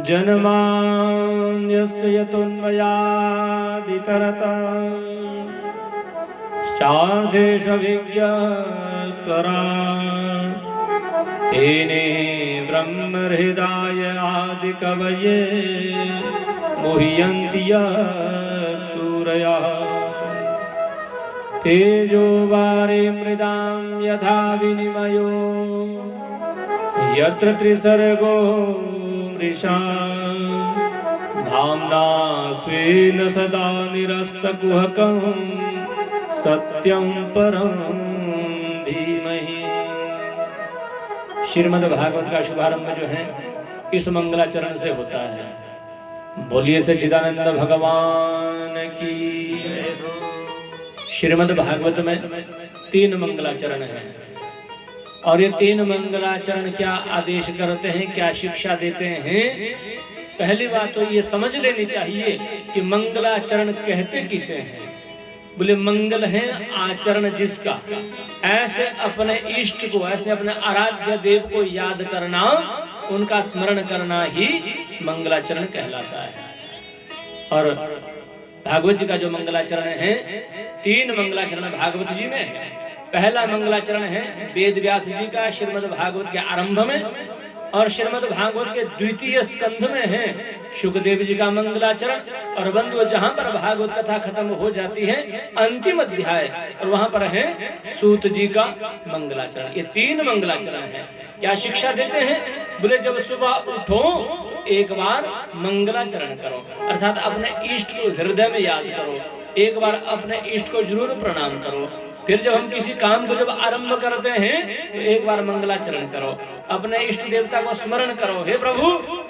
जन्मान्यस्य यतोऽन्वयादितरतः चार्धेष्वभिज्ञस्वराट् तेने ब्रह्महृदाय आदिकवये मुह्यन्ति सूरयः तेजो वारे मृदां यथा विनिमयो यत्र त्रिसर्गो मृषा धाम्ना स्वेन सदा निरस्तकुहकं सत्यं परं धीमहि। श्रीमद् भागवत का शुभारंभ जो है इस मंगलाचरण से होता है। बोलिए सच्चिदानंद भगवान की। श्रीमद् भागवत में 3 मंगलाचरण हैं और ये 3 मंगलाचरण क्या आदेश करते हैं, क्या शिक्षा देते हैं। पहली बात तो ये समझ लेनी चाहिए कि मंगलाचरण कहते किसे हैं। बोले मंगल है आचरण जिसका, ऐसे अपने इष्ट को, ऐसे अपने आराध्य देव को याद करना, उनका स्मरण करना ही मंगलाचरण कहलाता है। और भागवत जी का जो मंगलाचरण है, 3 मंगलाचरण भागवत जी में है। पहला मंगलाचरण है वेद व्यास जी का श्रीमद् भागवत के आरंभ में, और श्रीमद् भागवत के द्वितीय स्कंध में है शुकदेव जी का मंगलाचरण। और बंधु जहां पर भागवत कथा खत्म हो जाती है अंतिम अध्याय, और वहां पर है सूत जी का मंगलाचरण। ये 3 मंगलाचरण है। क्या शिक्षा देते हैं? बोले जब सुबह उठो एक बार मंगलाचरण करो, अर्थात अपने इष्ट को हृदय में याद करो, एक बार अपने इष्ट को जरूर प्रणाम करो। फिर जब हम किसी काम को जब आरंभ करते हैं तो एक बार मंगलाचरण करो, अपने इष्ट देवता को स्मरण करो, हे प्रभु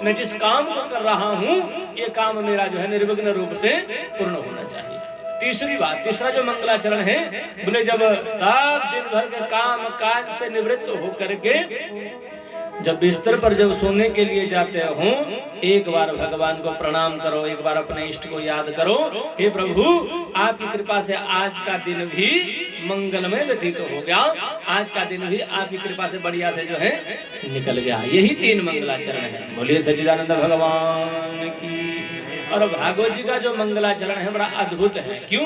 मैं जिस काम को कर रहा हूँ ये काम मेरा जो है निर्विघ्न रूप से पूर्ण होना चाहिए। तीसरी बात, तीसरा जो मंगलाचरण है, बोले जब सब दिन भर के काम काज से निवृत्त होकर के जब बिस्तर पर जब सोने के लिए जाते हो, एक बार भगवान को प्रणाम करो, एक बार अपने इष्ट को याद करो, हे प्रभु आपकी कृपा से आज का दिन भी मंगलमय व्यतीत हो गया, आज का दिन भी आपकी कृपा से बढ़िया से जो है निकल गया। यही 3 मंगलाचरण है। बोलिए सच्चिदानंद भगवान की। और भागवत जी का जो मंगलाचरण है बड़ा अद्भुत है। क्यों?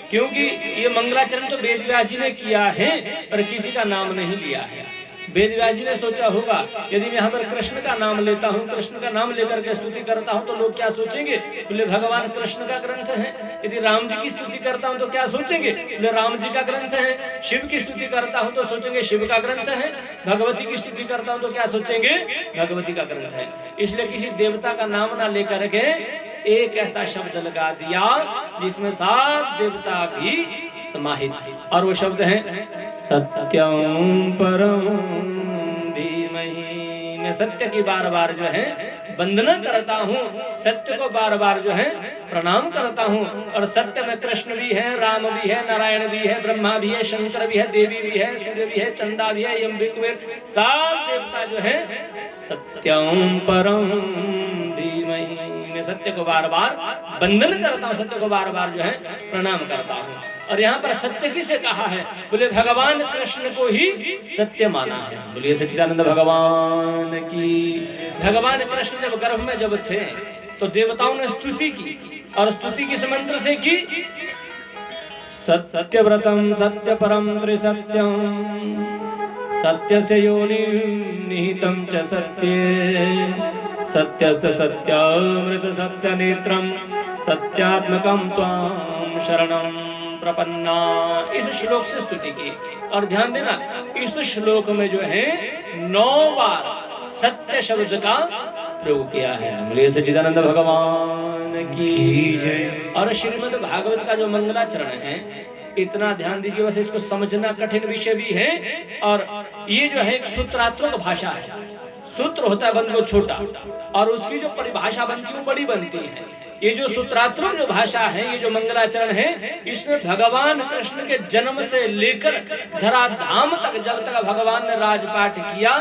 क्योंकि ये मंगलाचरण तो वेद व्यास जी ने किया है पर किसी का नाम नहीं लिया है। वेद व्यास जी ने सोचा होगा यदि मैं यहाँ पर कृष्ण का नाम लेता हूँ, कृष्ण का नाम लेकर के स्तुति करता हूँ तो लोग क्या सोचेंगे? बोले भगवान कृष्ण का ग्रंथ है। यदि राम जी की स्तुति करता हूँ तो क्या सोचेंगे? बोले राम जी का ग्रंथ है। शिव की स्तुति करता हूँ तो सोचेंगे शिव का ग्रंथ है। भगवती की स्तुति करता हूँ तो क्या सोचेंगे? भगवती का ग्रंथ है। इसलिए किसी देवता का नाम ना लेकर के एक ऐसा शब्द लगा दिया जिसमें 7 देवता भी समाहित, और वो शब्द है सत्यं परं धीमहि। मैं सत्य की बार बार जो है वंदना करता हूँ, सत्य को बार बार जो है प्रणाम करता हूँ। और सत्य में कृष्ण भी है, राम भी है, नारायण भी है, ब्रह्मा भी है, शंकर भी है, देवी भी है, सूर्य भी है, चंदा भी है, यम भी, कुबेर, 7 देवता जो है सत्यं परं धीमहि। मैं सत्य को बार बार वंदन करता हूँ, सत्य को बार बार जो है प्रणाम करता हूँ। और यहाँ पर सत्य किसे कहा है? बोले भगवान कृष्ण को ही सत्य माना है। बोलिए सच्चिदानंद भगवान की। भगवान कृष्ण जब गर्भ में जब थे तो देवताओं ने स्तुति की, और स्तुति किस मंत्र से की? सत्यव्रतम सत्य परम त्रिसत्यम सत्य से योनि निहितम च सत्ये सत्यस्य सत्यामृत सत्य नेत्रम सत्यात्मकम त्वां शरणं प्रपन्ना। इस श्लोक से स्तुति की। और ध्यान देना इस श्लोक में जो है 9 बार सत्य शब्द का प्रयोग किया है। बोलिए सच्चिदानंद भगवान की जय। और श्रीमद् भागवत का जो मंगलाचरण है इतना ध्यान दीजिए, वैसे इसको समझना कठिन विषय भी है। और ये जो है एक सूत्रात्मक भाषा है। सूत्र होता है बंधु छोटा, और उसकी जो परिभाषा बनती है वो बड़ी बनती है। ये जो सूत्रात्मक जो भाषा है, ये जो मंगलाचरण है, इसमें भगवान कृष्ण के जन्म से लेकर धराधाम तक, जब तक भगवान ने राजपाट किया,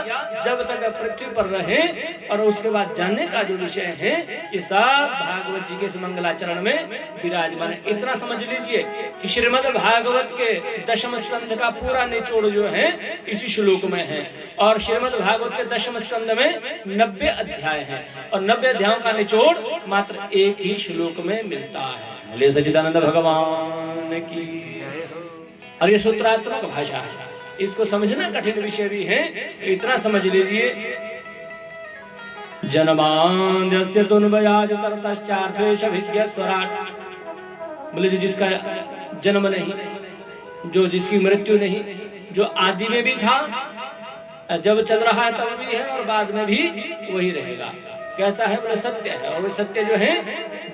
जब तक पृथ्वी पर रहे, और उसके बाद जानने का जो विषय है, ये सब भागवत जी के इस मंगलाचरण में विराजमान है। इतना समझ लीजिए कि श्रीमद् भागवत के 10वें स्कंध का पूरा निचोड़ जो है इसी श्लोक में है। और श्रीमद् भागवत के 10वें स्कंद में 90 अध्याय हैं और 90 अध्यायों का निचोड़ मात्र एक ही श्लोक में मिलता है। बोले सच्चिदानंद भगवान की जय हो। और ये सूत्रात्मक भाषा है, इसको समझना कठिन विषय भी है, इतना समझ लीजिए। जन्माद्यस्य तुन्वयाद तरतश्चार्थेषु स्वराट। बोले जिसका जन्म नहीं, जो जिसकी मृत्यु नहीं, जो आदि में भी था, जब चल रहा है तब भी है और बाद में भी वही रहेगा। कैसा है? बोले सत्य है। और वो सत्य जो है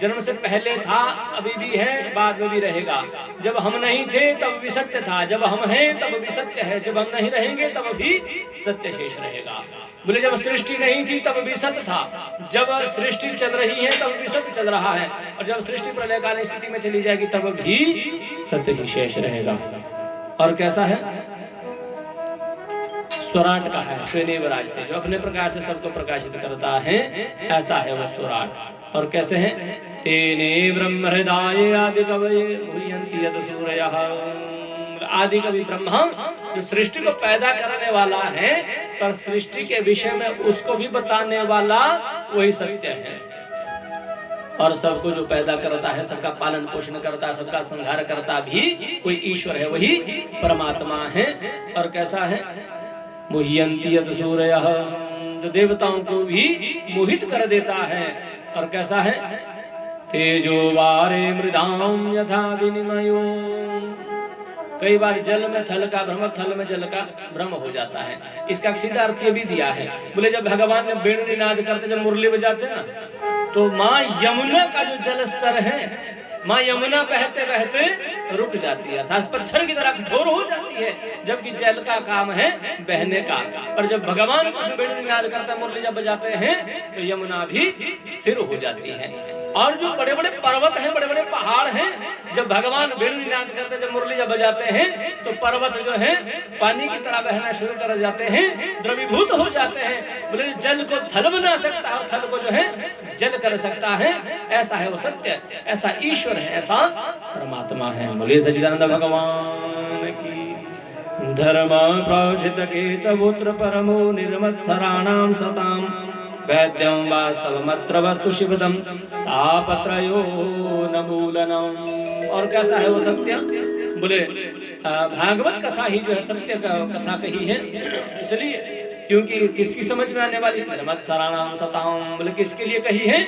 जन्म से पहले था, अभी भी है, बाद में भी रहेगा। जब हम नहीं थे तब भी सत्य था, जब हम हैं तब भी सत्य है, जब हम नहीं रहेंगे तब भी सत्य शेष रहेगा। बोले जब सृष्टि नहीं थी तब भी सत्य था, जब सृष्टि चल रही है तब भी सत्य चल रहा है, और जब सृष्टि प्रलयकालीन स्थिति में चली जाएगी तब भी सत्य ही शेष रहेगा। और कैसा है? स्वराट का है, स्वयं विराजते, जो अपने प्रकाश से सबको प्रकाशित करता है, ऐसा है वो स्वराट। और कैसे है? तेने ब्रह्म हृदय आदि कवये मुह्यन्ति यद सूरयः। आदि कवि ब्रह्मा जो सृष्टि को पैदा करने वाला है, पर सृष्टि के विषय में उसको भी बताने वाला वही सत्य है। और सबको जो पैदा करता है, सबका पालन पोषण करता है, सबका संहार करता भी कोई ईश्वर है, वही परमात्मा है। और कैसा है? मुह्यन्ति यद सूरयः, जो देवताओं को भी मोहित कर देता है। और कैसा है? तेजो वारे मृदाम यथा विनिमयो। कई बार जल में थल का भ्रम, थल में जल का भ्रम हो जाता है। इसका सीधा अर्थ ये भी दिया है। बोले जब भगवान ने वेणु निनाद करते, जब मुरली बजाते ना, तो माँ यमुना का जो जल स्तर है, माँ यमुना बहते बहते रुक जाती है, अर्थात पत्थर की तरह कठोर हो जाती है, जबकि जल का काम है बहने का। पर जब भगवान कृष्ण वेणु निनाद करते, मुरली जब बजाते हैं, तो यमुना भी स्थिर हो जाती है। और जो बड़े बड़े पर्वत हैं, बड़े बड़े पहाड़ हैं, जब भगवान वेणु निनाद करते, जब मुरली जब बजाते हैं, तो पर्वत जो है पानी की तरह बहना शुरू कर जाते हैं, द्रवीभूत हो जाते हैं। बोले जल को थल बना सकता है और थल को जो है जल कर सकता है, ऐसा है वो सत्य, ऐसा ईश्वर है, ऐसा परमात्मा है। बोले सच्चिदानंद भगवान की। धर्म प्रोजित केतवोत्र परमो निर्मत्सराणां सताम वैद्यं वास्तवमत्र वस्तु शिवदं तापत्रयो न मूलनम्। और कैसा है वो सत्य? बोले भागवत कथा ही जो है सत्य का कथा कही है, इसलिए क्योंकि किसकी समझ में आने वाली है? मत्सराणाम सताम। बोले किसके लिए कही है?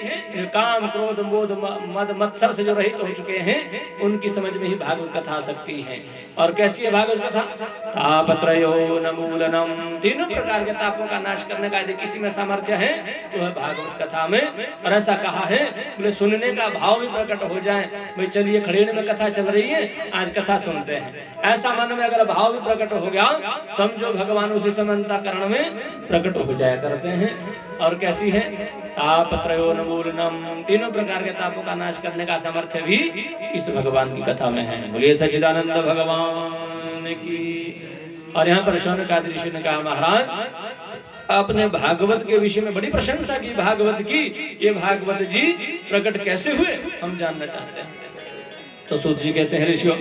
काम क्रोध मोद मद मत्सर से जो रहित हो चुके हैं, उनकी समझ में ही भागवत कथा सकती है। और कैसी है भागवत कथा? तापत्रयो न मूलनम। तीनों प्रकार के तापों का नाश करने का यदि किसी में सामर्थ्य है तो है भागवत कथा में। और ऐसा कहा है, बोले सुनने का भाव भी प्रकट हो जाए, भाई चलिए खड़ेड़ में कथा चल रही है, आज कथा सुनते हैं, ऐसा मन में अगर भाव भी प्रकट हो गया, समझो भगवान उसी समन्ताकरण में प्रकट हो जाया करते हैं। और कैसी है? तापत्रयो न मूलनम। तीनों प्रकार के तापों का नाश करने का सामर्थ्य भी इस भगवान की कथा में है। बोलिए सच्चिदानंद भगवान की। और यहाँ पर शौनकादि ऋषि ने कहा, महाराज आपने भागवत के विषय में बड़ी प्रशंसा की, भागवत की, ये भागवत जी प्रकट कैसे हुए हम जानना चाहते हैं। तो सूत जी कहते हैं, ऋषियों